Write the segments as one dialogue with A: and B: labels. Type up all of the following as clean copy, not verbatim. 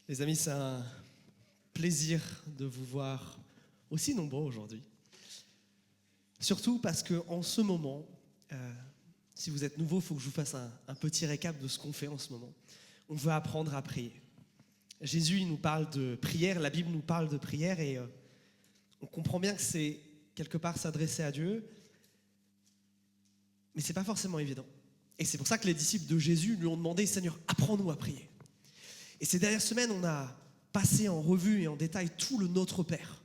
A: Les amis, c'est un plaisir de vous voir aussi nombreux aujourd'hui. Surtout parce qu'en ce moment, si vous êtes nouveau, il faut que je vous fasse un petit récap de ce qu'on fait en ce moment. On veut apprendre à prier. Jésus il nous parle de prière, la Bible nous parle de prière et on comprend bien que c'est quelque part s'adresser à Dieu, mais ce n'est pas forcément évident. Et c'est pour ça que les disciples de Jésus lui ont demandé « Seigneur, apprends-nous à prier ». Et ces dernières semaines, on a passé en revue et en détail tout le Notre Père.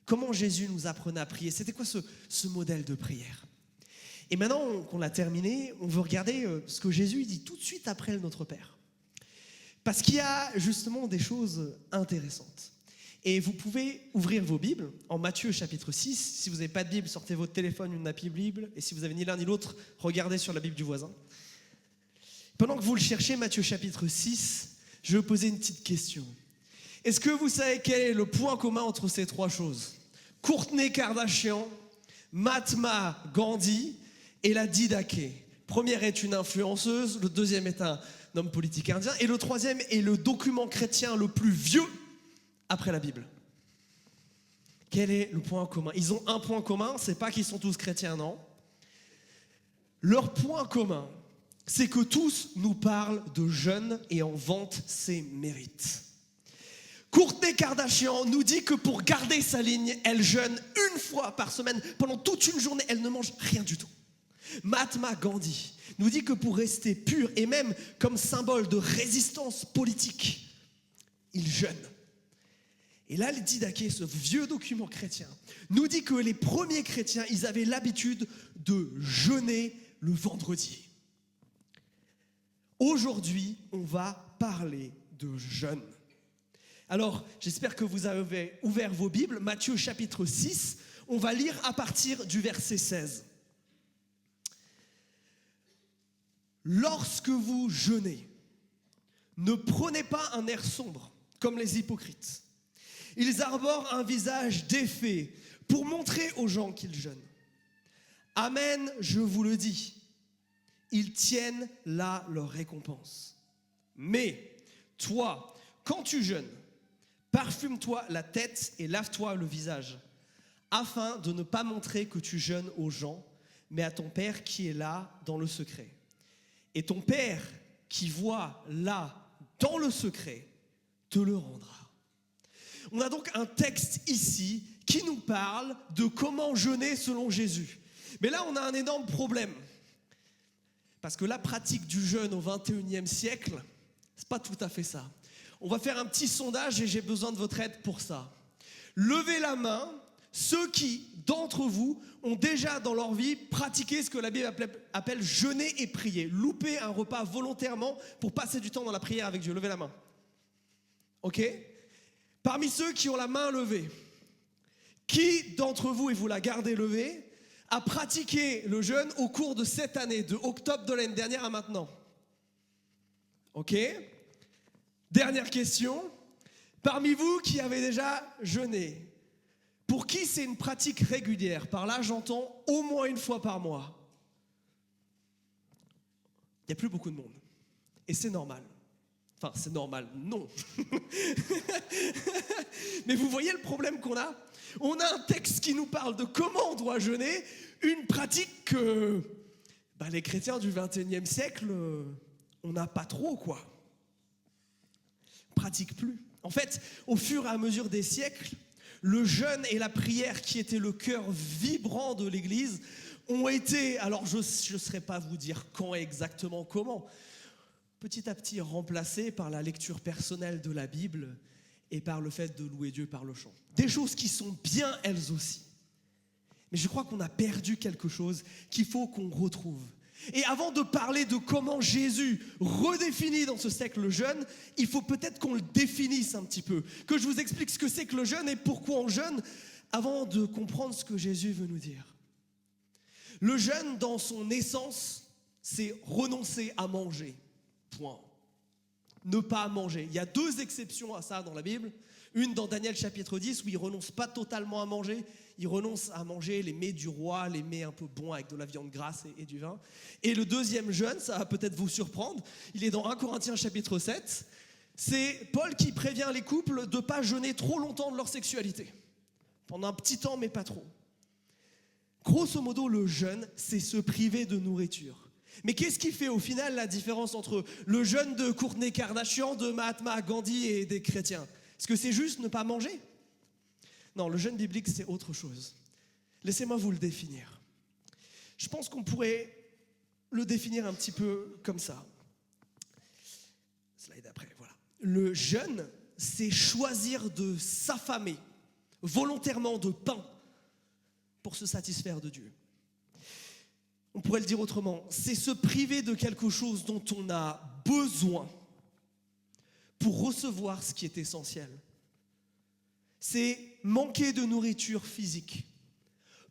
A: Comment Jésus nous apprenait à prier? C'était quoi ce modèle de prière? Et maintenant qu'on l'a terminé, on veut regarder ce que Jésus dit tout de suite après le Notre Père. Parce qu'il y a justement des choses intéressantes. Et vous pouvez ouvrir vos Bibles en Matthieu chapitre 6. Si vous n'avez pas de Bible, sortez votre téléphone, une appli Bible. Et si vous n'avez ni l'un ni l'autre, regardez sur la Bible du voisin. Pendant que vous le cherchez, Matthieu chapitre 6, je vais vous poser une petite question. Est-ce que vous savez quel est le point commun entre ces trois choses? Kourtney Kardashian, Mahatma Gandhi et la Didaké. Première est une influenceuse, le deuxième est un homme politique indien, et le troisième est le document chrétien le plus vieux après la Bible. Quel est le point commun? Ils ont un point commun, c'est pas qu'ils sont tous chrétiens, non. Leur point commun, c'est que tous nous parlent de jeûne et en vantent ses mérites. Kourtney Kardashian nous dit que pour garder sa ligne, elle jeûne une fois par semaine. Pendant toute une journée, elle ne mange rien du tout. Mahatma Gandhi nous dit que pour rester pur et même comme symbole de résistance politique, il jeûne. Et là, le Didaké, ce vieux document chrétien, nous dit que les premiers chrétiens, ils avaient l'habitude de jeûner le vendredi. Aujourd'hui, on va parler de jeûne. Alors, j'espère que vous avez ouvert vos Bibles. Matthieu chapitre 6, on va lire à partir du verset 16. Lorsque vous jeûnez, ne prenez pas un air sombre comme les hypocrites. Ils arborent un visage défait pour montrer aux gens qu'ils jeûnent. Amen, je vous le dis, ils tiennent là leur récompense. Mais toi, quand tu jeûnes, parfume-toi la tête et lave-toi le visage, afin de ne pas montrer que tu jeûnes aux gens, mais à ton Père qui est là dans le secret. Et ton Père qui voit là dans le secret te le rendra. On a donc un texte ici qui nous parle de comment jeûner selon Jésus. Mais là, on a un énorme problème. Parce que la pratique du jeûne au XXIe siècle, c'est pas tout à fait ça. On va faire un petit sondage et j'ai besoin de votre aide pour ça. Levez la main, ceux qui, d'entre vous, ont déjà dans leur vie pratiqué ce que la Bible appelle jeûner et prier. Louper un repas volontairement pour passer du temps dans la prière avec Dieu. Levez la main. Ok? Parmi ceux qui ont la main levée, qui d'entre vous, et vous la gardez levée, a pratiqué le jeûne au cours de cette année, de octobre de l'année dernière à maintenant? Ok? Dernière question. Parmi vous qui avez déjà jeûné, pour qui c'est une pratique régulière? Par là, j'entends au moins une fois par mois. Il n'y a plus beaucoup de monde. Et c'est normal. Enfin, c'est normal, non. Mais vous voyez le problème qu'on a? On a un texte qui nous parle de comment on doit jeûner, une pratique que les chrétiens du XXIe siècle, on n'a pas trop, quoi. Pratique plus. En fait, au fur et à mesure des siècles, le jeûne et la prière qui étaient le cœur vibrant de l'Église ont été, alors je ne saurais pas vous dire quand exactement, comment, petit à petit remplacés par la lecture personnelle de la Bible et par le fait de louer Dieu par le chant. Des choses qui sont bien elles aussi. Mais je crois qu'on a perdu quelque chose qu'il faut qu'on retrouve. Et avant de parler de comment Jésus redéfinit dans ce siècle le jeûne, il faut peut-être qu'on le définisse un petit peu, que je vous explique ce que c'est que le jeûne et pourquoi on jeûne, avant de comprendre ce que Jésus veut nous dire. Le jeûne, dans son essence, c'est renoncer à manger. Point. Ne pas manger. Il y a deux exceptions à ça dans la Bible. Une dans Daniel chapitre 10 où il ne renonce pas totalement à manger. Il renonce à manger les mets du roi, les mets un peu bons avec de la viande grasse et du vin. Et le deuxième jeûne, ça va peut-être vous surprendre, il est dans 1 Corinthiens chapitre 7. C'est Paul qui prévient les couples de ne pas jeûner trop longtemps de leur sexualité. Pendant un petit temps, mais pas trop. Grosso modo, le jeûne, c'est se priver de nourriture. Mais qu'est-ce qui fait au final la différence entre le jeûne de Kourtney Kardashian, de Mahatma Gandhi et des chrétiens? Est-ce que c'est juste ne pas manger? Non, le jeûne biblique, c'est autre chose. Laissez-moi vous le définir. Je pense qu'on pourrait le définir un petit peu comme ça. Slide après, voilà. Le jeûne, c'est choisir de s'affamer volontairement de pain pour se satisfaire de Dieu. On pourrait le dire autrement, c'est se priver de quelque chose dont on a besoin pour recevoir ce qui est essentiel. C'est manquer de nourriture physique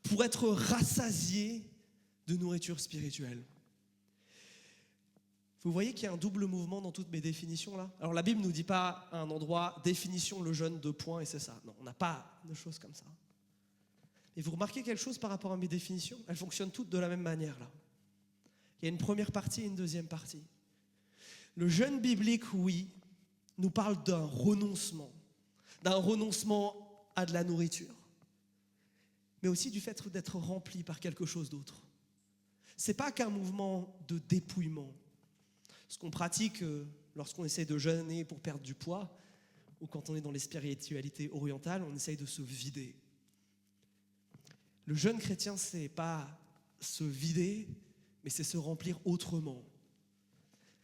A: pour être rassasié de nourriture spirituelle. Vous voyez qu'il y a un double mouvement dans toutes mes définitions là. Alors la Bible ne nous dit pas à un endroit définition le jeûne de points et c'est ça. Non, on n'a pas de choses comme ça. Et vous remarquez quelque chose par rapport à mes définitions? Elles fonctionnent toutes de la même manière là. Il y a une première partie et une deuxième partie. Le jeûne biblique, oui, nous parle d'un renoncement à de la nourriture, mais aussi du fait d'être rempli par quelque chose d'autre. C'est pas qu'un mouvement de dépouillement. Ce qu'on pratique lorsqu'on essaie de jeûner pour perdre du poids, ou quand on est dans les spiritualités orientales, on essaye de se vider. Le jeûne chrétien, c'est pas se vider, mais c'est se remplir autrement.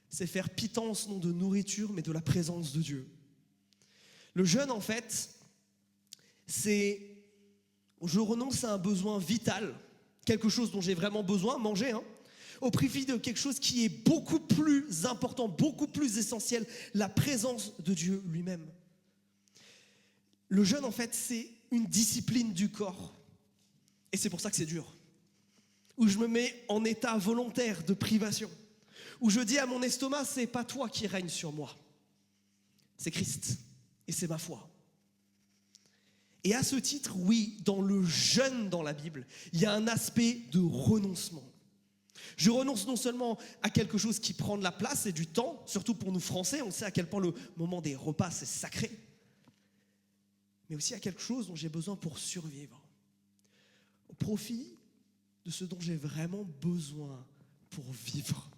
A: C'est faire pitance non de nourriture, mais de la présence de Dieu. Le jeûne, en fait, c'est je renonce à un besoin vital, quelque chose dont j'ai vraiment besoin, manger, au profit de quelque chose qui est beaucoup plus important, beaucoup plus essentiel, la présence de Dieu lui-même. Le jeûne, en fait, c'est une discipline du corps. Et c'est pour ça que c'est dur. Où je me mets en état volontaire de privation. Où je dis à mon estomac, c'est pas toi qui règne sur moi. C'est Christ. Et c'est ma foi. Et à ce titre, oui, dans le jeûne dans la Bible, il y a un aspect de renoncement. Je renonce non seulement à quelque chose qui prend de la place et du temps, surtout pour nous Français, on sait à quel point le moment des repas c'est sacré, mais aussi à quelque chose dont j'ai besoin pour survivre, au profit de ce dont j'ai vraiment besoin pour vivre.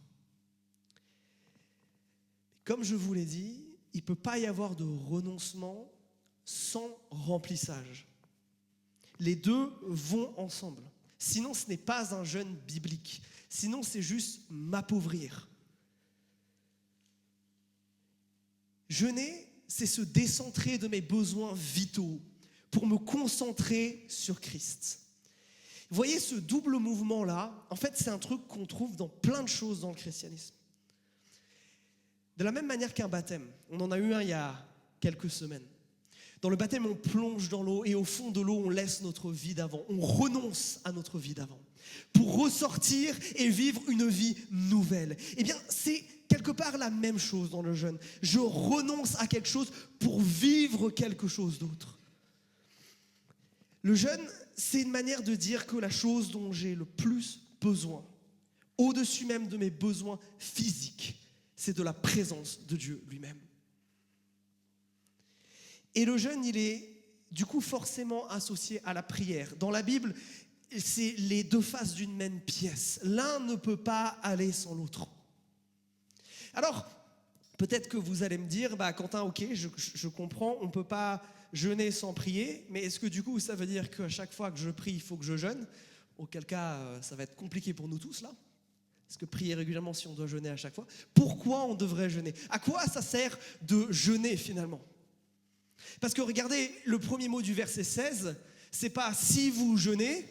A: Comme je vous l'ai dit, il ne peut pas y avoir de renoncement sans remplissage. Les deux vont ensemble. Sinon, ce n'est pas un jeûne biblique. Sinon, c'est juste m'appauvrir. Jeûner, c'est se décentrer de mes besoins vitaux pour me concentrer sur Christ. Vous voyez ce double mouvement-là, en fait, c'est un truc qu'on trouve dans plein de choses dans le christianisme. De la même manière qu'un baptême, on en a eu un il y a quelques semaines. Dans le baptême, on plonge dans l'eau et au fond de l'eau, on laisse notre vie d'avant. On renonce à notre vie d'avant pour ressortir et vivre une vie nouvelle. Eh bien, c'est quelque part la même chose dans le jeûne. Je renonce à quelque chose pour vivre quelque chose d'autre. Le jeûne, c'est une manière de dire que la chose dont j'ai le plus besoin, au-dessus même de mes besoins physiques, c'est de la présence de Dieu lui-même. Et le jeûne, il est du coup forcément associé à la prière. Dans la Bible, c'est les deux faces d'une même pièce. L'un ne peut pas aller sans l'autre. Alors, peut-être que vous allez me dire, Quentin, ok, je comprends, on ne peut pas jeûner sans prier, mais est-ce que du coup, ça veut dire qu'à chaque fois que je prie, il faut que je jeûne? Auquel cas, ça va être compliqué pour nous tous, là. Est-ce que prier régulièrement si on doit jeûner à chaque fois? Pourquoi on devrait jeûner? À quoi ça sert de jeûner finalement? Parce que regardez, le premier mot du verset 16, c'est pas si vous jeûnez,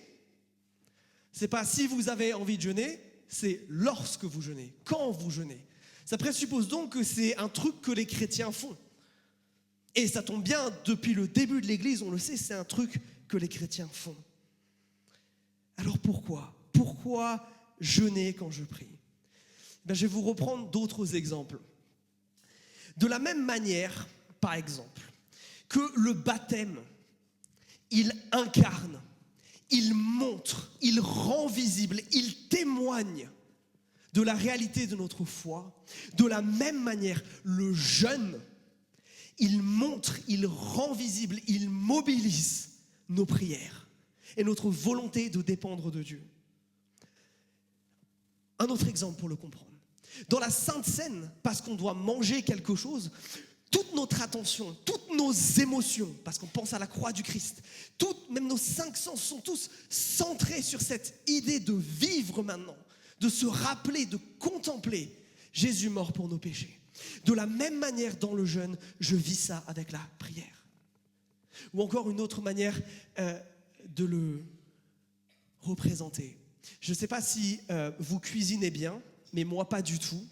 A: c'est pas si vous avez envie de jeûner, c'est lorsque vous jeûnez, quand vous jeûnez. Ça présuppose donc que c'est un truc que les chrétiens font. Et ça tombe bien, depuis le début de l'Église, on le sait, c'est un truc que les chrétiens font. Alors pourquoi? Pourquoi jeûner quand je prie? Je vais vous reprendre d'autres exemples. De la même manière, par exemple, que le baptême, il incarne, il montre, il rend visible, il témoigne de la réalité de notre foi. De la même manière, le jeûne il montre, il rend visible, il mobilise nos prières et notre volonté de dépendre de Dieu. Un autre exemple pour le comprendre. Dans la Sainte Seine, parce qu'on doit manger quelque chose, toute notre attention, toutes nos émotions, parce qu'on pense à la croix du Christ, même nos 5 sens sont tous centrés sur cette idée de vivre maintenant, de se rappeler, de contempler Jésus mort pour nos péchés. De la même manière, dans le jeûne, je vis ça avec la prière. Ou encore une autre manière de le représenter. Je ne sais pas si vous cuisinez bien, mais moi pas du tout.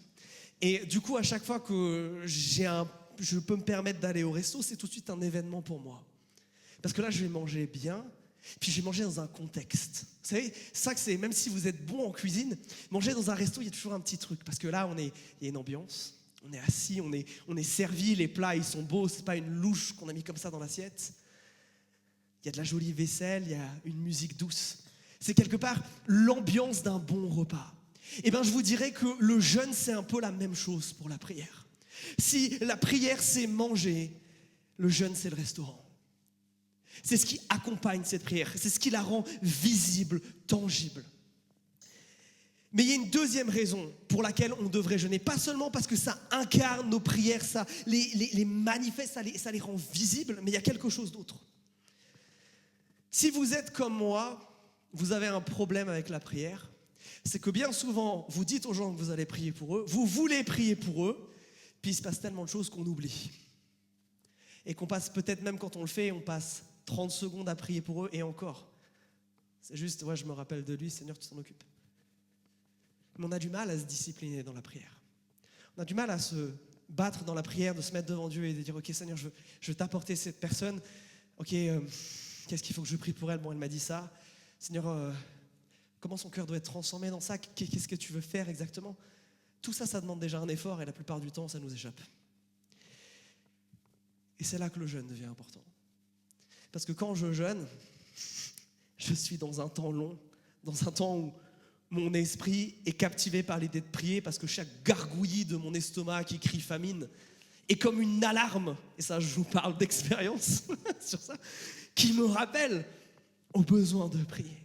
A: Et du coup, à chaque fois que je peux me permettre d'aller au resto, c'est tout de suite un événement pour moi. Parce que là, je vais manger bien, puis je vais manger dans un contexte. Vous savez, ça que c'est, même si vous êtes bon en cuisine, manger dans un resto, il y a toujours un petit truc. Parce que là, il y a une ambiance, on est assis, on est servi, les plats, ils sont beaux, c'est pas une louche qu'on a mis comme ça dans l'assiette. Il y a de la jolie vaisselle, il y a une musique douce. C'est quelque part l'ambiance d'un bon repas. Eh bien, je vous dirais que le jeûne, c'est un peu la même chose pour la prière. Si la prière, c'est manger, le jeûne, c'est le restaurant. C'est ce qui accompagne cette prière. C'est ce qui la rend visible, tangible. Mais il y a une deuxième raison pour laquelle on devrait jeûner. Pas seulement parce que ça incarne nos prières, ça les manifeste, ça les rend visibles, mais il y a quelque chose d'autre. Si vous êtes comme moi, vous avez un problème avec la prière, c'est que bien souvent, vous dites aux gens que vous allez prier pour eux, vous voulez prier pour eux, puis il se passe tellement de choses qu'on oublie. Et qu'on passe, peut-être même quand on le fait, on passe 30 secondes à prier pour eux, et encore. C'est juste, ouais, je me rappelle de lui, Seigneur, tu t'en occupes. Mais on a du mal à se discipliner dans la prière. On a du mal à se battre dans la prière, de se mettre devant Dieu et de dire, ok Seigneur, je veux t'apporter cette personne. Ok, qu'est-ce qu'il faut que je prie pour elle? Bon, elle m'a dit ça. Seigneur, comment son cœur doit être transformé dans ça? Qu'est-ce que tu veux faire exactement? Tout ça, ça demande déjà un effort et la plupart du temps, ça nous échappe. Et c'est là que le jeûne devient important. Parce que quand je jeûne, je suis dans un temps long, dans un temps où mon esprit est captivé par l'idée de prier, parce que chaque gargouillis de mon estomac qui crie famine est comme une alarme, et ça je vous parle d'expérience sur ça, qui me rappelle au besoin de prier,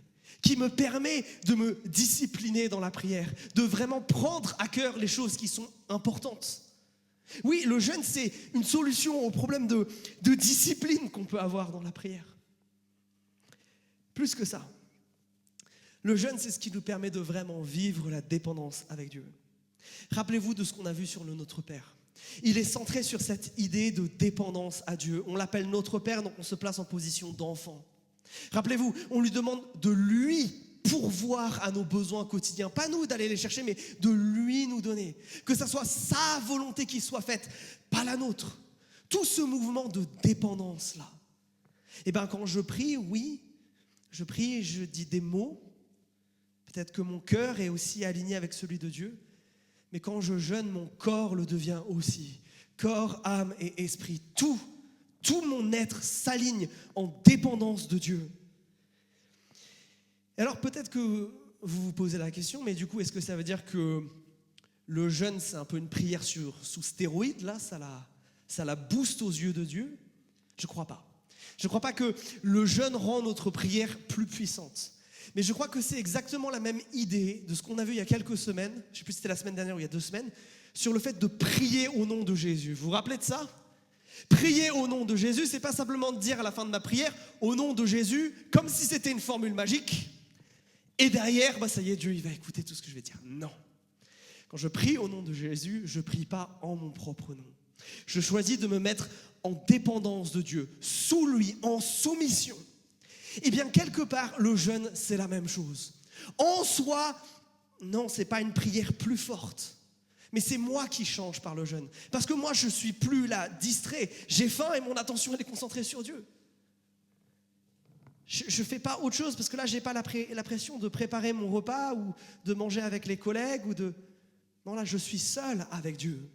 A: qui me permet de me discipliner dans la prière, de vraiment prendre à cœur les choses qui sont importantes. Oui, le jeûne, c'est une solution au problème de discipline qu'on peut avoir dans la prière. Plus que ça, le jeûne, c'est ce qui nous permet de vraiment vivre la dépendance avec Dieu. Rappelez-vous de ce qu'on a vu sur le Notre Père. Il est centré sur cette idée de dépendance à Dieu. On l'appelle Notre Père, donc on se place en position d'enfant. Rappelez-vous, on lui demande de lui pourvoir à nos besoins quotidiens. Pas nous d'aller les chercher, mais de lui nous donner. Que ça soit sa volonté qui soit faite, pas la nôtre. Tout ce mouvement de dépendance-là. Et bien quand je prie, oui, je prie et je dis des mots. Peut-être que mon cœur est aussi aligné avec celui de Dieu. Mais quand je jeûne, mon corps le devient aussi. Corps, âme et esprit. Tout mon être s'aligne en dépendance de Dieu. Et alors peut-être que vous vous posez la question, mais du coup, est-ce que ça veut dire que le jeûne, c'est un peu une prière sous stéroïdes, là, ça la booste aux yeux de Dieu? Je ne crois pas. Je ne crois pas que le jeûne rend notre prière plus puissante. Mais je crois que c'est exactement la même idée de ce qu'on a vu il y a quelques semaines, je ne sais plus si c'était la semaine dernière ou il y a 2 semaines, sur le fait de prier au nom de Jésus. Vous vous rappelez de ça? Prier au nom de Jésus, c'est pas simplement de dire à la fin de ma prière, au nom de Jésus, comme si c'était une formule magique, et derrière, ça y est, Dieu il va écouter tout ce que je vais dire. Non. Quand je prie au nom de Jésus, je ne prie pas en mon propre nom. Je choisis de me mettre en dépendance de Dieu, sous lui, en soumission. Eh bien, quelque part, le jeûne, c'est la même chose. En soi, non, ce n'est pas une prière plus forte. Mais c'est moi qui change par le jeûne. Parce que moi, je ne suis plus là, distrait. J'ai faim et mon attention, elle est concentrée sur Dieu. Je ne fais pas autre chose parce que là, je n'ai pas la pression de préparer mon repas ou de manger avec les collègues. Non, là, je suis seul avec Dieu.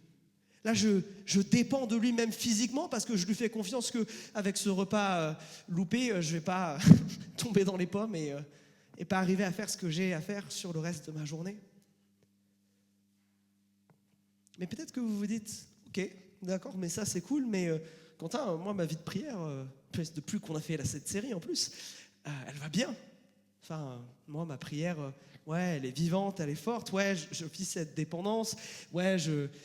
A: Là, je dépends de lui même physiquement parce que je lui fais confiance qu'avec ce repas loupé, je ne vais pas tomber dans les pommes et pas arriver à faire ce que j'ai à faire sur le reste de ma journée. Mais peut-être que vous vous dites, ok, d'accord, mais ça c'est cool, mais Quentin, moi ma vie de prière, depuis qu'on a fait cette série en plus, elle va bien. Enfin, moi ma prière, ouais, elle est vivante, elle est forte, ouais, je vis cette dépendance, ouais,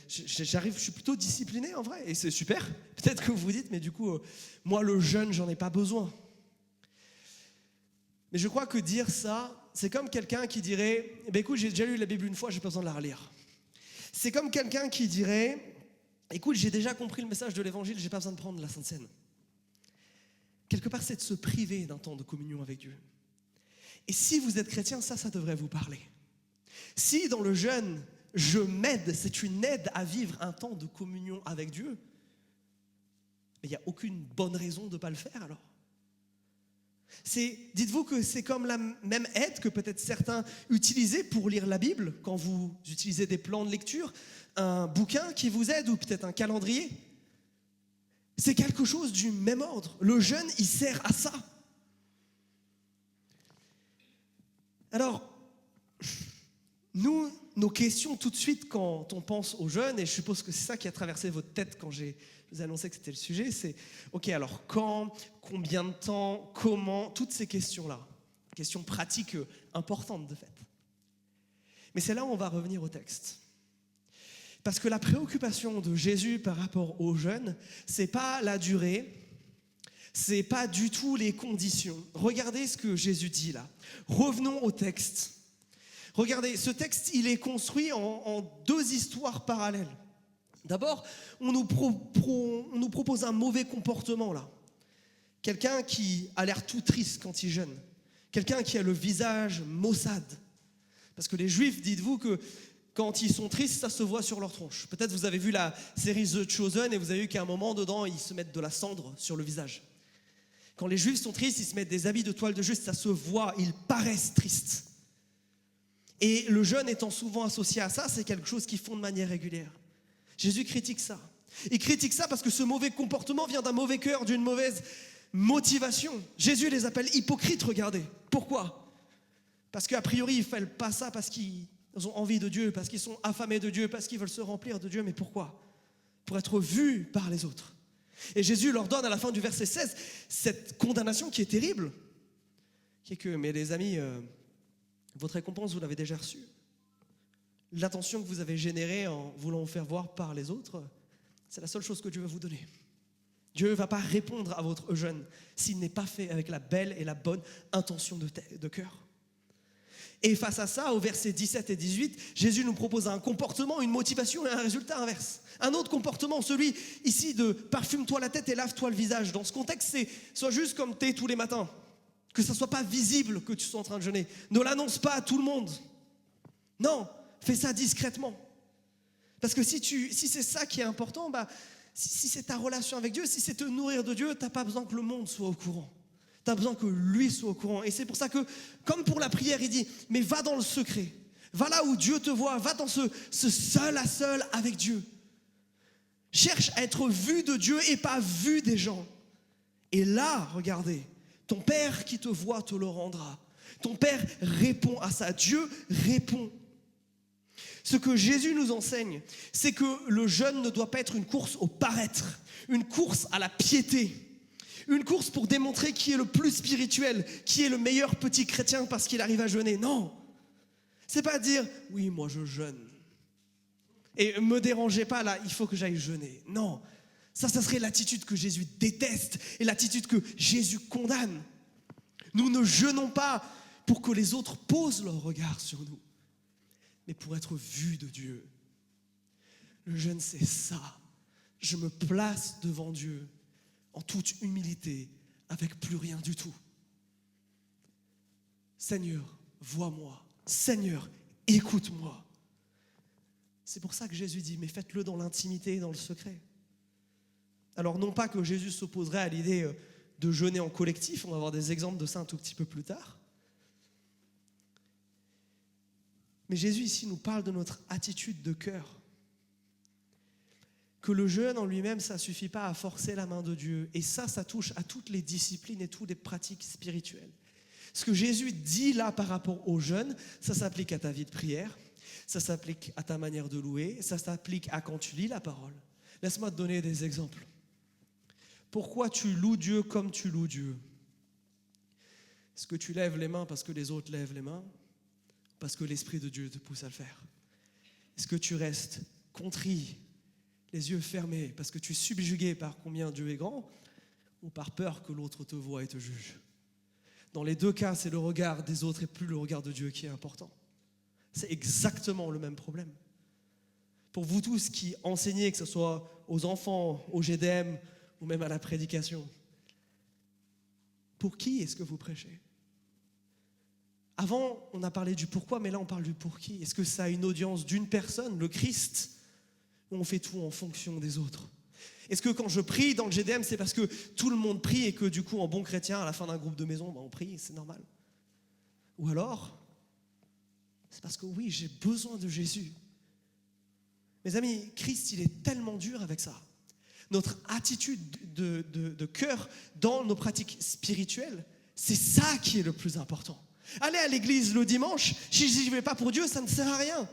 A: j'arrive, je suis plutôt discipliné en vrai, et c'est super. Peut-être que vous vous dites, mais du coup, moi le jeûne, j'en ai pas besoin. Mais je crois que dire ça, c'est comme quelqu'un qui dirait, eh ben écoute, j'ai déjà lu la Bible une fois, j'ai pas besoin de la relire. C'est comme quelqu'un qui dirait, écoute, j'ai déjà compris le message de l'évangile, j'ai pas besoin de prendre la Sainte Seine. Quelque part, c'est de se priver d'un temps de communion avec Dieu. Et si vous êtes chrétien, ça devrait vous parler. Si dans le jeûne, je m'aide, c'est une aide à vivre un temps de communion avec Dieu, mais il n'y a aucune bonne raison de ne pas le faire alors. Dites-vous que c'est comme la même aide que peut-être certains utilisaient pour lire la Bible, quand vous utilisez des plans de lecture, un bouquin qui vous aide ou peut-être un calendrier. C'est quelque chose du même ordre. Le jeûne, il sert à ça. Alors, nous, nos questions tout de suite quand on pense au jeûne, et je suppose que c'est ça qui a traversé votre tête quand je vous ai annoncé que c'était le sujet, c'est ok, alors quand, combien de temps, comment, toutes ces questions-là, questions pratiques importantes de fait. Mais c'est là où on va revenir au texte. Parce que la préoccupation de Jésus par rapport au jeûne, c'est pas la durée, c'est pas du tout les conditions. Regardez ce que Jésus dit là. Revenons au texte. Regardez, ce texte, il est construit en deux histoires parallèles. D'abord, on nous propose un mauvais comportement là. Quelqu'un qui a l'air tout triste quand il jeûne. Quelqu'un qui a le visage maussade. Parce que les Juifs, dites-vous que quand ils sont tristes, ça se voit sur leur tronche. Peut-être vous avez vu la série The Chosen et vous avez vu qu'à un moment dedans, ils se mettent de la cendre sur le visage. Quand les Juifs sont tristes, ils se mettent des habits de toile de juste, ça se voit, ils paraissent tristes. Et le jeûne étant souvent associé à ça, c'est quelque chose qu'ils font de manière régulière. Jésus critique ça. Il critique ça parce que ce mauvais comportement vient d'un mauvais cœur, d'une mauvaise motivation. Jésus les appelle hypocrites, regardez. Pourquoi ? Parce qu'a priori, ils ne font pas ça parce qu'ils ont envie de Dieu, parce qu'ils sont affamés de Dieu, parce qu'ils veulent se remplir de Dieu. Mais pourquoi ? Pour être vus par les autres. Et Jésus leur donne à la fin du verset 16 cette condamnation qui est terrible, qui est que, mais les amis, votre récompense, vous l'avez déjà reçue. L'attention que vous avez générée en voulant vous faire voir par les autres, c'est la seule chose que Dieu va vous donner. Dieu ne va pas répondre à votre jeûne s'il n'est pas fait avec la belle et la bonne intention de cœur. Et face à ça, au verset 17 et 18, Jésus nous propose un comportement, une motivation et un résultat inverse. Un autre comportement, celui ici de parfume-toi la tête et lave-toi le visage. Dans ce contexte, c'est sois juste comme t'es tous les matins. Que ça ne soit pas visible que tu sois en train de jeûner. Ne l'annonce pas à tout le monde. Non, fais ça discrètement. Parce que si c'est ça qui est important, si c'est ta relation avec Dieu, si c'est te nourrir de Dieu, tu n'as pas besoin que le monde soit au courant. Tu as besoin que lui soit au courant. Et c'est pour ça que, comme pour la prière, il dit, mais va dans le secret. Va là où Dieu te voit. Va dans ce seul à seul avec Dieu. Cherche à être vu de Dieu et pas vu des gens. Et là, regardez, ton Père qui te voit te le rendra. Ton Père répond à ça. Dieu répond. Ce que Jésus nous enseigne, c'est que le jeûne ne doit pas être une course au paraître, une course à la piété, une course pour démontrer qui est le plus spirituel, qui est le meilleur petit chrétien parce qu'il arrive à jeûner. Non, c'est pas dire « oui, moi je jeûne et me dérangez pas là, il faut que j'aille jeûner ». Non, ça serait l'attitude que Jésus déteste et l'attitude que Jésus condamne. Nous ne jeûnons pas pour que les autres posent leur regard sur nous, mais pour être vus de Dieu. Le jeûne, c'est ça. Je me place devant Dieu en toute humilité, avec plus rien du tout. Seigneur, vois-moi. Seigneur, écoute-moi. C'est pour ça que Jésus dit, mais faites-le dans l'intimité et dans le secret. Alors non pas que Jésus s'opposerait à l'idée de jeûner en collectif, on va avoir des exemples de ça un tout petit peu plus tard. Mais Jésus ici nous parle de notre attitude de cœur. Que le jeûne en lui-même, ça ne suffit pas à forcer la main de Dieu. Et ça touche à toutes les disciplines et toutes les pratiques spirituelles. Ce que Jésus dit là par rapport au jeûne, ça s'applique à ta vie de prière, ça s'applique à ta manière de louer, ça s'applique à quand tu lis la parole. Laisse-moi te donner des exemples. Pourquoi tu loues Dieu comme tu loues Dieu? Est-ce que tu lèves les mains parce que les autres lèvent les mains? Parce que l'Esprit de Dieu te pousse à le faire? Est-ce que tu restes contrit, les yeux fermés, parce que tu es subjugué par combien Dieu est grand, ou par peur que l'autre te voie et te juge? Dans les deux cas, c'est le regard des autres et plus le regard de Dieu qui est important. C'est exactement le même problème. Pour vous tous qui enseignez, que ce soit aux enfants, au GDM ou même à la prédication, pour qui est-ce que vous prêchez? Avant, on a parlé du pourquoi, mais là, on parle du pour qui. Est-ce que ça a une audience d'une personne, le Christ, ou on fait tout en fonction des autres? Est-ce que quand je prie dans le GDM, c'est parce que tout le monde prie et que du coup, en bon chrétien, à la fin d'un groupe de maison, on prie, c'est normal? Ou alors, c'est parce que oui, j'ai besoin de Jésus. Mes amis, Christ, il est tellement dur avec ça. Notre attitude de cœur dans nos pratiques spirituelles, c'est ça qui est le plus important. Aller à l'église le dimanche, si je n'y vais pas pour Dieu, ça ne sert à rien.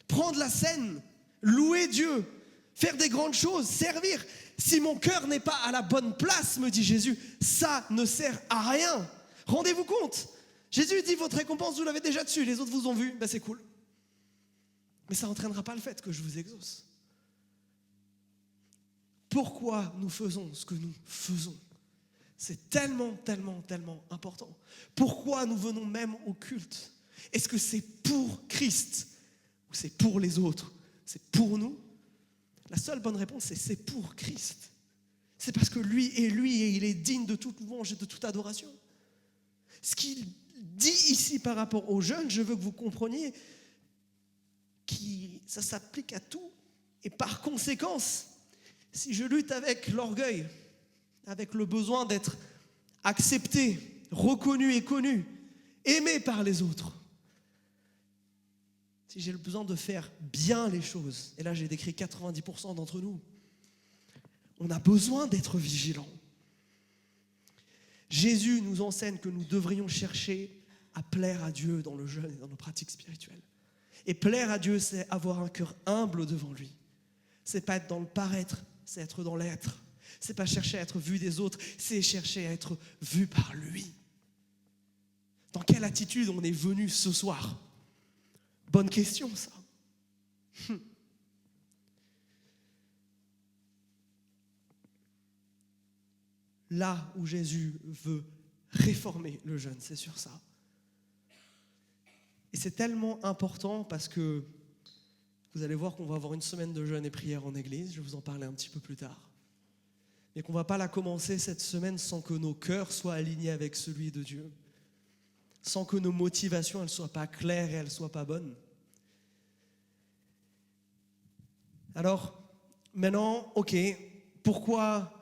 A: Prendre la scène, louer Dieu, faire des grandes choses, servir. Si mon cœur n'est pas à la bonne place, me dit Jésus, ça ne sert à rien. Rendez-vous compte. Jésus dit, votre récompense, vous l'avez déjà dessus. Les autres vous ont vu, ben c'est cool. Mais ça n'entraînera pas le fait que je vous exauce. Pourquoi nous faisons ce que nous faisons? C'est tellement, tellement, tellement important. Pourquoi nous venons même au culte? Est-ce que c'est pour Christ ou c'est pour les autres? C'est pour nous? La seule bonne réponse, c'est pour Christ. C'est parce que lui et il est digne de toute louange et de toute adoration. Ce qu'il dit ici par rapport aux jeunes, je veux que vous compreniez que ça s'applique à tout. Et par conséquence, si je lutte avec l'orgueil, avec le besoin d'être accepté, reconnu et connu, aimé par les autres, si j'ai le besoin de faire bien les choses, et là j'ai décrit 90% d'entre nous, on a besoin d'être vigilants. Jésus nous enseigne que nous devrions chercher à plaire à Dieu dans le jeûne et dans nos pratiques spirituelles. Et plaire à Dieu, c'est avoir un cœur humble devant lui. C'est pas être dans le paraître, c'est être dans l'être. C'est pas chercher à être vu des autres, c'est chercher à être vu par lui. Dans quelle attitude on est venu ce soir? Bonne question, ça. Là où Jésus veut réformer le jeûne, c'est sur ça. Et c'est tellement important parce que vous allez voir qu'on va avoir une semaine de jeûne et prière en église, je vais vous en parler un petit peu plus tard. Mais qu'on ne va pas la commencer cette semaine sans que nos cœurs soient alignés avec celui de Dieu, sans que nos motivations ne soient pas claires et elles ne soient pas bonnes. Alors, maintenant, ok, pourquoi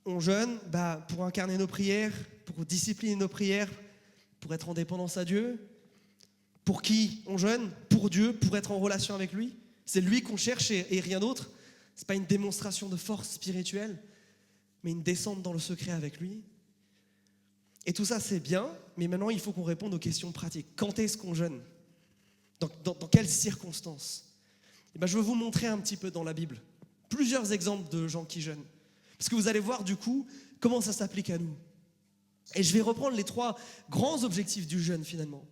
A: on jeûne? Pour incarner nos prières, pour discipliner nos prières, pour être en dépendance à Dieu. Pour qui on jeûne? Pour Dieu, pour être en relation avec lui. C'est lui qu'on cherche et rien d'autre. Ce n'est pas une démonstration de force spirituelle, mais une descente dans le secret avec lui. Et tout ça, c'est bien, mais maintenant, il faut qu'on réponde aux questions pratiques. Quand est-ce qu'on jeûne? Dans quelles circonstances? Je veux vous montrer un petit peu dans la Bible plusieurs exemples de gens qui jeûnent. Parce que vous allez voir, du coup, comment ça s'applique à nous. Et je vais reprendre les 3 grands objectifs du jeûne, finalement.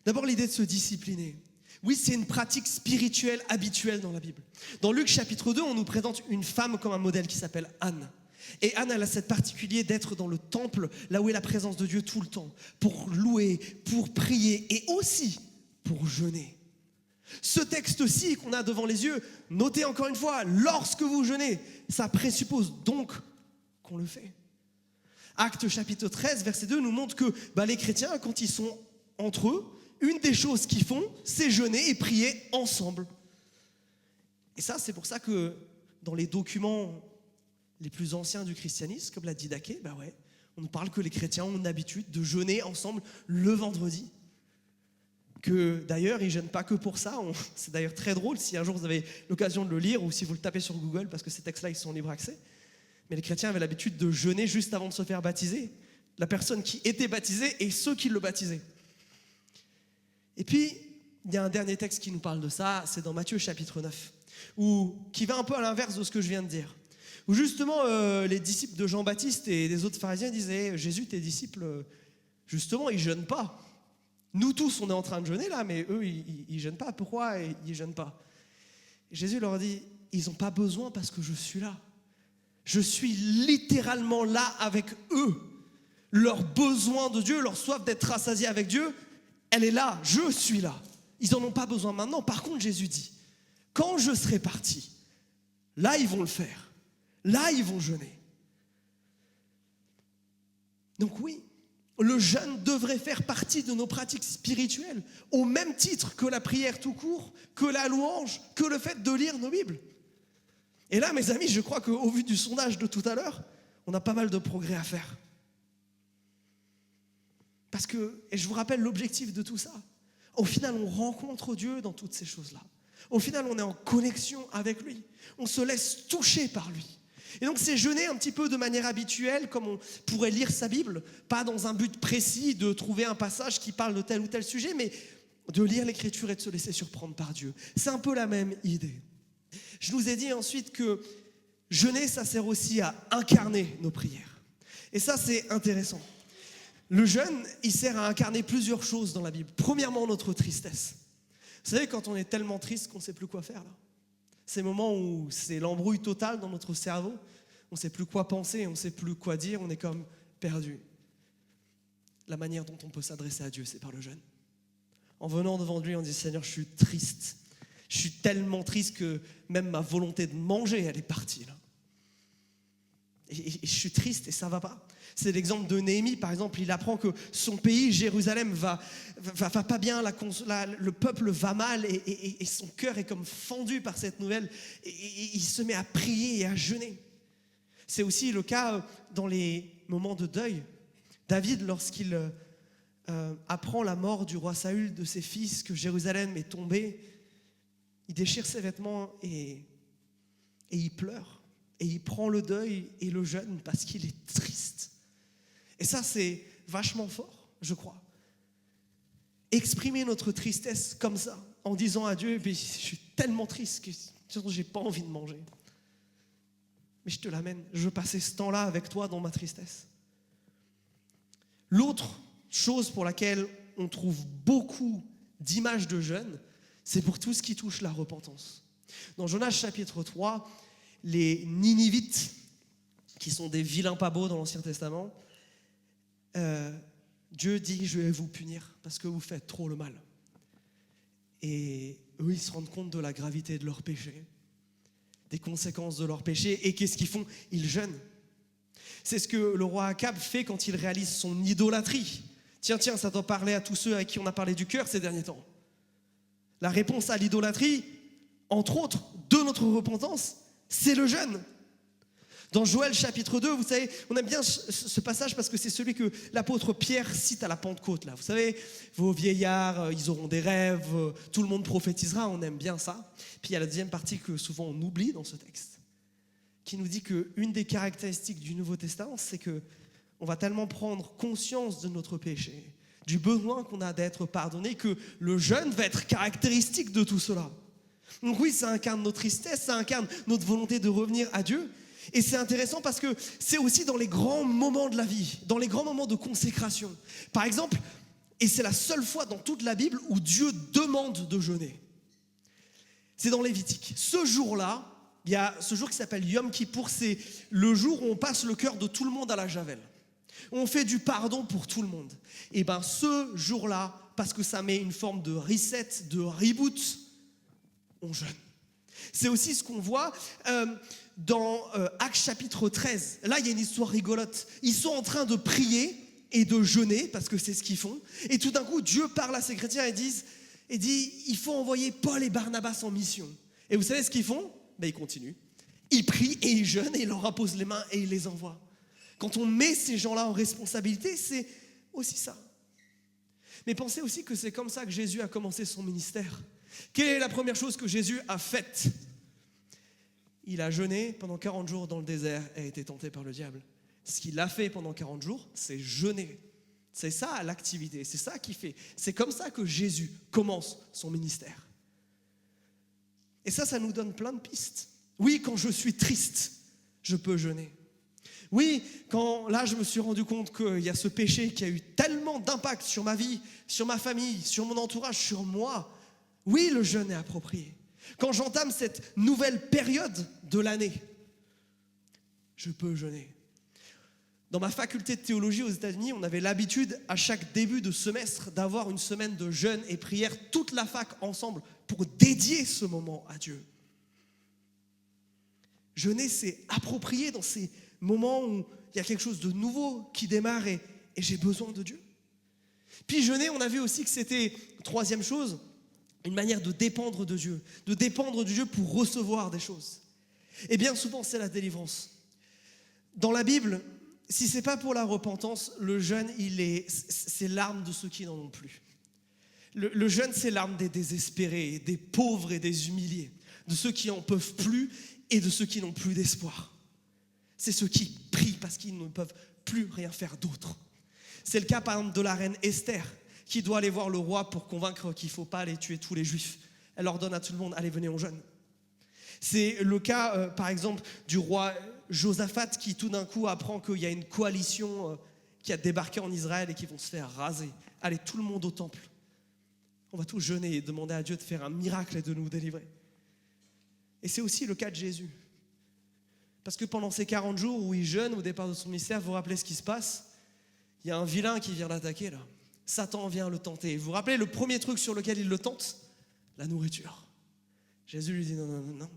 A: D'abord, l'idée de se discipliner. Oui, c'est une pratique spirituelle habituelle dans la Bible. Dans Luc chapitre 2, on nous présente une femme comme un modèle qui s'appelle Anne. Et Anne, elle a cette particulier d'être dans le temple, là où est la présence de Dieu tout le temps, pour louer, pour prier et aussi pour jeûner. Ce texte-ci qu'on a devant les yeux, notez encore une fois, lorsque vous jeûnez, ça présuppose donc qu'on le fait. Actes chapitre 13, verset 2 nous montre que les chrétiens, quand ils sont entre eux, une des choses qu'ils font, c'est jeûner et prier ensemble. Et ça, c'est pour ça que dans les documents les plus anciens du christianisme, comme l'a dit Daké, on nous parle que les chrétiens ont une habitude de jeûner ensemble le vendredi. Que d'ailleurs, ils ne jeûnent pas que pour ça. C'est d'ailleurs très drôle si un jour vous avez l'occasion de le lire ou si vous le tapez sur Google, parce que ces textes-là, ils sont en libre accès. Mais les chrétiens avaient l'habitude de jeûner juste avant de se faire baptiser. La personne qui était baptisée et ceux qui le baptisaient. Et puis, il y a un dernier texte qui nous parle de ça, c'est dans Matthieu chapitre 9. ou qui va un peu à l'inverse de ce que je viens de dire. Où justement, les disciples de Jean-Baptiste et des autres pharisiens disaient, Jésus, tes disciples, justement, ils jeûnent pas. Nous tous, on est en train de jeûner là, mais eux, ils jeûnent pas. Pourquoi ils jeûnent pas? Et Jésus leur dit, ils n'ont pas besoin parce que je suis là. Je suis littéralement là avec eux. Leur besoin de Dieu, leur soif d'être rassasiés avec Dieu, elle est là, je suis là. Ils n'en ont pas besoin maintenant. Par contre, Jésus dit, quand je serai parti, là, ils vont le faire. Là, ils vont jeûner. Donc oui, le jeûne devrait faire partie de nos pratiques spirituelles, au même titre que la prière tout court, que la louange, que le fait de lire nos Bibles. Et là, mes amis, je crois qu'au vu du sondage de tout à l'heure, on a pas mal de progrès à faire. Parce que, et je vous rappelle l'objectif de tout ça, au final, on rencontre Dieu dans toutes ces choses-là. Au final, on est en connexion avec lui. On se laisse toucher par lui. Et donc, c'est jeûner un petit peu de manière habituelle, comme on pourrait lire sa Bible, pas dans un but précis de trouver un passage qui parle de tel ou tel sujet, mais de lire l'Écriture et de se laisser surprendre par Dieu. C'est un peu la même idée. Je vous ai dit ensuite que jeûner, ça sert aussi à incarner nos prières. Et ça, c'est intéressant. Le jeûne, il sert à incarner plusieurs choses dans la Bible. Premièrement, notre tristesse. Vous savez, quand on est tellement triste qu'on ne sait plus quoi faire, là. Ces moments où c'est l'embrouille totale dans notre cerveau, on ne sait plus quoi penser, on ne sait plus quoi dire, on est comme perdu. La manière dont on peut s'adresser à Dieu, c'est par le jeûne. En venant devant lui, on dit, Seigneur, je suis triste. Je suis tellement triste que même ma volonté de manger, elle est partie, là. Et je suis triste et ça ne va pas. C'est l'exemple de Néhémie, par exemple. Il apprend que son pays, Jérusalem, va pas bien, le peuple va mal et son cœur est comme fendu par cette nouvelle. Et il se met à prier et à jeûner. C'est aussi le cas dans les moments de deuil. David, lorsqu'il apprend la mort du roi Saül, de ses fils, que Jérusalem est tombée, il déchire ses vêtements et il pleure. Et il prend le deuil et le jeûne parce qu'il est triste. Et ça, c'est vachement fort, je crois. Exprimer notre tristesse comme ça, en disant à Dieu, je suis tellement triste que je n'ai pas envie de manger. Mais je te l'amène, je veux passer ce temps-là avec toi dans ma tristesse. L'autre chose pour laquelle on trouve beaucoup d'images de jeûne, c'est pour tout ce qui touche la repentance. Dans Jonas chapitre 3, les Ninivites, qui sont des vilains pas beaux dans l'Ancien Testament, Dieu dit, je vais vous punir parce que vous faites trop le mal. Et eux, ils se rendent compte de la gravité de leur péché, des conséquences de leur péché. Et qu'est-ce qu'ils font? Ils jeûnent. C'est ce que le roi Akab fait quand il réalise son idolâtrie. Tiens, ça doit parler à tous ceux à qui on a parlé du cœur ces derniers temps. La réponse à l'idolâtrie, entre autres, de notre repentance, c'est le jeûne. Dans Joël chapitre 2, vous savez, on aime bien ce passage parce que c'est celui que l'apôtre Pierre cite à la Pentecôte. Là. Vous savez, vos vieillards, ils auront des rêves, tout le monde prophétisera, on aime bien ça. Puis il y a la deuxième partie que souvent on oublie dans ce texte, qui nous dit qu'une des caractéristiques du Nouveau Testament, c'est qu'on va tellement prendre conscience de notre péché, du besoin qu'on a d'être pardonné, que le jeûne va être caractéristique de tout cela. Donc oui, ça incarne notre tristesse, ça incarne notre volonté de revenir à Dieu. Et c'est intéressant parce que c'est aussi dans les grands moments de la vie, dans les grands moments de consécration. Par exemple, et c'est la seule fois dans toute la Bible où Dieu demande de jeûner. C'est dans Lévitique. Ce jour-là, il y a ce jour qui s'appelle Yom Kippour, c'est le jour où on passe le cœur de tout le monde à la javel. On fait du pardon pour tout le monde. Et bien ce jour-là, parce que ça met une forme de reset, de reboot, on jeûne. C'est aussi ce qu'on voit dans Actes chapitre 13. Là, il y a une histoire rigolote. Ils sont en train de prier et de jeûner, parce que c'est ce qu'ils font. Et tout d'un coup, Dieu parle à ses chrétiens et dit, il faut envoyer Paul et Barnabas en mission. Et vous savez ce qu'ils font? Ils continuent. Ils prient et ils jeûnent et ils leur imposent les mains et ils les envoient. Quand on met ces gens-là en responsabilité, c'est aussi ça. Mais pensez aussi que c'est comme ça que Jésus a commencé son ministère. Quelle est la première chose que Jésus a faite? Il a jeûné pendant 40 jours dans le désert et a été tenté par le diable. Ce qu'il a fait pendant 40 jours, c'est jeûner. C'est ça l'activité, c'est ça qu'il fait. C'est comme ça que Jésus commence son ministère. Et ça nous donne plein de pistes. Oui, quand je suis triste, je peux jeûner. Oui, quand là, je me suis rendu compte qu'il y a ce péché qui a eu tellement d'impact sur ma vie, sur ma famille, sur mon entourage, sur moi. Oui, le jeûne est approprié. Quand j'entame cette nouvelle période de l'année, je peux jeûner. Dans ma faculté de théologie aux États-Unis, on avait l'habitude à chaque début de semestre d'avoir une semaine de jeûne et prière, toute la fac ensemble, pour dédier ce moment à Dieu. Jeûner, c'est approprié dans ces moments où il y a quelque chose de nouveau qui démarre et j'ai besoin de Dieu. Puis jeûner, on a vu aussi que c'était, troisième chose, une manière de dépendre de Dieu pour recevoir des choses. Et bien souvent, c'est la délivrance. Dans la Bible, si ce n'est pas pour la repentance, le jeûne, c'est l'arme de ceux qui n'en ont plus. Le jeûne, c'est l'arme des désespérés, des pauvres et des humiliés, de ceux qui n'en peuvent plus et de ceux qui n'ont plus d'espoir. C'est ceux qui prient parce qu'ils ne peuvent plus rien faire d'autre. C'est le cas, par exemple, de la reine Esther, qui doit aller voir le roi pour convaincre qu'il ne faut pas aller tuer tous les juifs. Elle ordonne à tout le monde, allez, venez, on jeûne. C'est le cas, par exemple, du roi Josaphat, qui tout d'un coup apprend qu'il y a une coalition qui a débarqué en Israël et qui vont se faire raser. Allez, tout le monde au temple. On va tous jeûner et demander à Dieu de faire un miracle et de nous délivrer. Et c'est aussi le cas de Jésus. Parce que pendant ces 40 jours où il jeûne au départ de son ministère, vous vous rappelez ce qui se passe ? Il y a un vilain qui vient l'attaquer là. Satan vient le tenter. Vous vous rappelez le premier truc sur lequel il le tente ? La nourriture. Jésus lui dit non,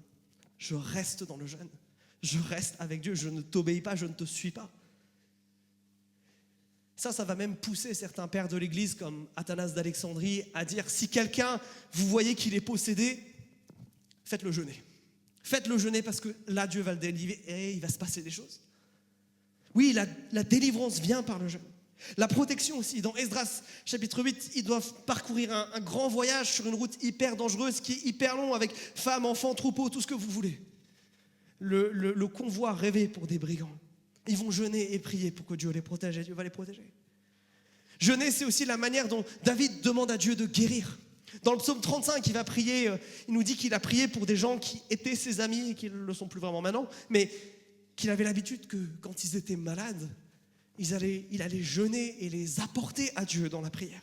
A: je reste dans le jeûne. Je reste avec Dieu, je ne t'obéis pas, je ne te suis pas. Ça va même pousser certains pères de l'Église comme Athanas d'Alexandrie à dire si quelqu'un, vous voyez qu'il est possédé, faites-le jeûner. Faites-le jeûner parce que là, Dieu va le délivrer et il va se passer des choses. Oui, la délivrance vient par le jeûne. La protection aussi. Dans Esdras, chapitre 8, ils doivent parcourir un grand voyage sur une route hyper dangereuse qui est hyper long avec femmes, enfants, troupeaux, tout ce que vous voulez. Le convoi rêvé pour des brigands. Ils vont jeûner et prier pour que Dieu les protège et Dieu va les protéger. Jeûner, c'est aussi la manière dont David demande à Dieu de guérir. Dans le psaume 35, il va prier, il nous dit qu'il a prié pour des gens qui étaient ses amis et qui ne le sont plus vraiment maintenant, mais qu'il avait l'habitude que quand ils étaient malades, il allait jeûner et les apporter à Dieu dans la prière.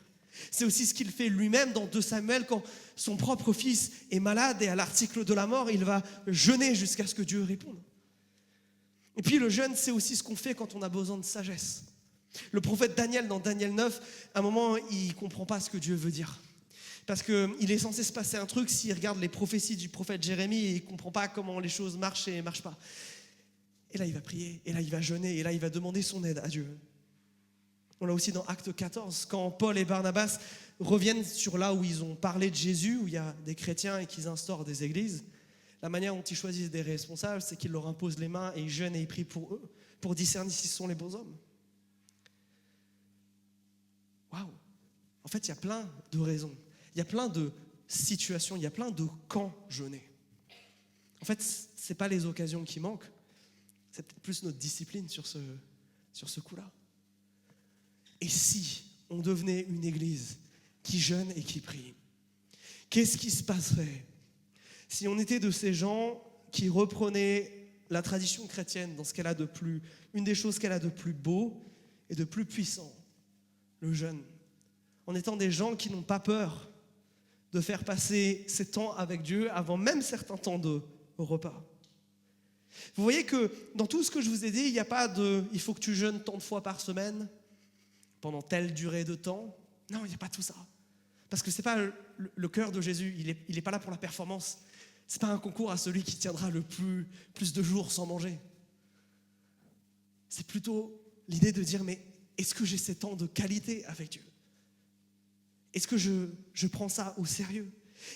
A: C'est aussi ce qu'il fait lui-même dans 2 Samuel quand son propre fils est malade et à l'article de la mort, il va jeûner jusqu'à ce que Dieu réponde. Et puis le jeûne, c'est aussi ce qu'on fait quand on a besoin de sagesse. Le prophète Daniel, dans Daniel 9, à un moment, il ne comprend pas ce que Dieu veut dire. Parce qu'il est censé se passer un truc s'il regarde les prophéties du prophète Jérémie et il ne comprend pas comment les choses marchent et ne marchent pas. Et là, il va prier, et là, il va jeûner, et là, il va demander son aide à Dieu. On l'a aussi dans Acte 14, quand Paul et Barnabas reviennent sur là où ils ont parlé de Jésus, où il y a des chrétiens et qu'ils instaurent des églises. La manière dont ils choisissent des responsables, c'est qu'ils leur imposent les mains et ils jeûnent et ils prient pour eux, pour discerner si ce sont les bons hommes. Waouh! En fait, il y a plein de raisons. Il y a plein de situations, il y a plein de quand jeûner. En fait, ce n'est pas les occasions qui manquent, c'est peut-être plus notre discipline sur ce coup-là. Et si on devenait une église qui jeûne et qui prie, qu'est-ce qui se passerait si on était de ces gens qui reprenaient la tradition chrétienne dans ce qu'elle a de plus, une des choses qu'elle a de plus beau et de plus puissant, le jeûne, en étant des gens qui n'ont pas peur de faire passer ces temps avec Dieu avant même certains temps de repas. Vous voyez que dans tout ce que je vous ai dit, il n'y a pas de « il faut que tu jeûnes tant de fois par semaine, pendant telle durée de temps ». Non, il n'y a pas tout ça. Parce que ce n'est pas le cœur de Jésus, il n'est pas là pour la performance. Ce n'est pas un concours à celui qui tiendra le plus de jours sans manger. C'est plutôt l'idée de dire « mais est-ce que j'ai ces temps de qualité avec Dieu ? Est-ce que je prends ça au sérieux ?»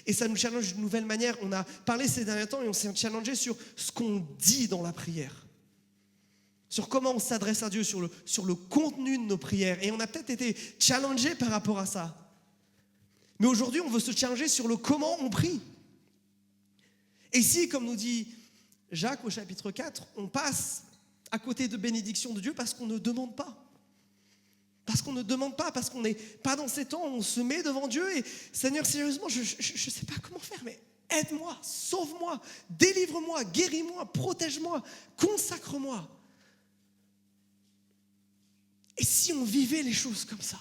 A: Et ça nous challenge d'une nouvelle manière. On a parlé ces derniers temps et on s'est challengé sur ce qu'on dit dans la prière. Sur comment on s'adresse à Dieu, sur le contenu de nos prières. Et on a peut-être été challengé par rapport à ça. Mais aujourd'hui, on veut se challenger sur le comment on prie. Et si, comme nous dit Jacques au chapitre 4, on passe à côté de bénédiction de Dieu parce qu'on ne demande pas. Parce qu'on ne demande pas, parce qu'on n'est pas dans ces temps où on se met devant Dieu et Seigneur, sérieusement, je ne sais pas comment faire, mais Aide-moi, sauve-moi, délivre-moi, guéris-moi, protège-moi, consacre-moi. Et si on vivait les choses comme ça?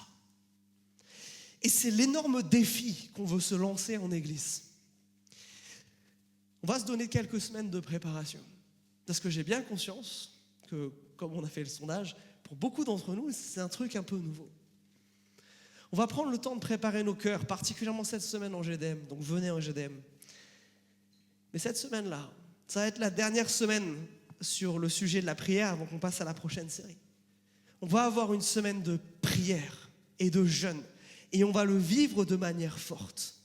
A: Et c'est l'énorme défi qu'on veut se lancer en église. On va se donner quelques semaines de préparation. Parce que j'ai bien conscience que, comme on a fait le sondage, pour beaucoup d'entre nous, c'est un truc un peu nouveau. On va prendre le temps de préparer nos cœurs, particulièrement cette semaine en GDM. Donc venez en GDM. Mais cette semaine-là, ça va être la dernière semaine sur le sujet de la prière avant qu'on passe à la prochaine série. On va avoir une semaine de prière et de jeûne. Et on va le vivre de manière forte.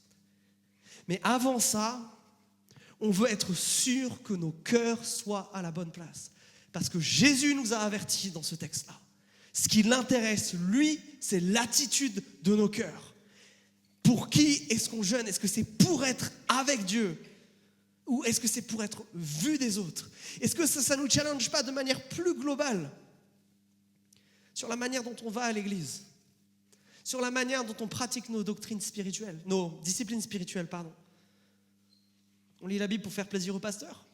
A: Mais avant ça, on veut être sûr que nos cœurs soient à la bonne place. Parce que Jésus nous a avertis dans ce texte-là. Ce qui l'intéresse, lui, c'est l'attitude de nos cœurs. Pour qui est-ce qu'on jeûne? Est-ce que c'est pour être avec Dieu? Ou est-ce que c'est pour être vu des autres? Est-ce que ça ne nous challenge pas de manière plus globale sur la manière dont on va à l'église? Sur la manière dont on pratique nos doctrines spirituelles, nos disciplines spirituelles, pardon. On lit la Bible pour faire plaisir au pasteur?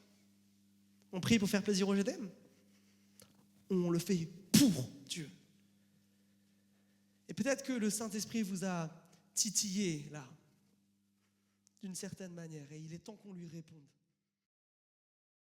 A: On prie pour faire plaisir au GDM? On le fait pour Dieu. Et peut-être que le Saint-Esprit vous a titillé là, d'une certaine manière, et il est temps qu'on lui réponde.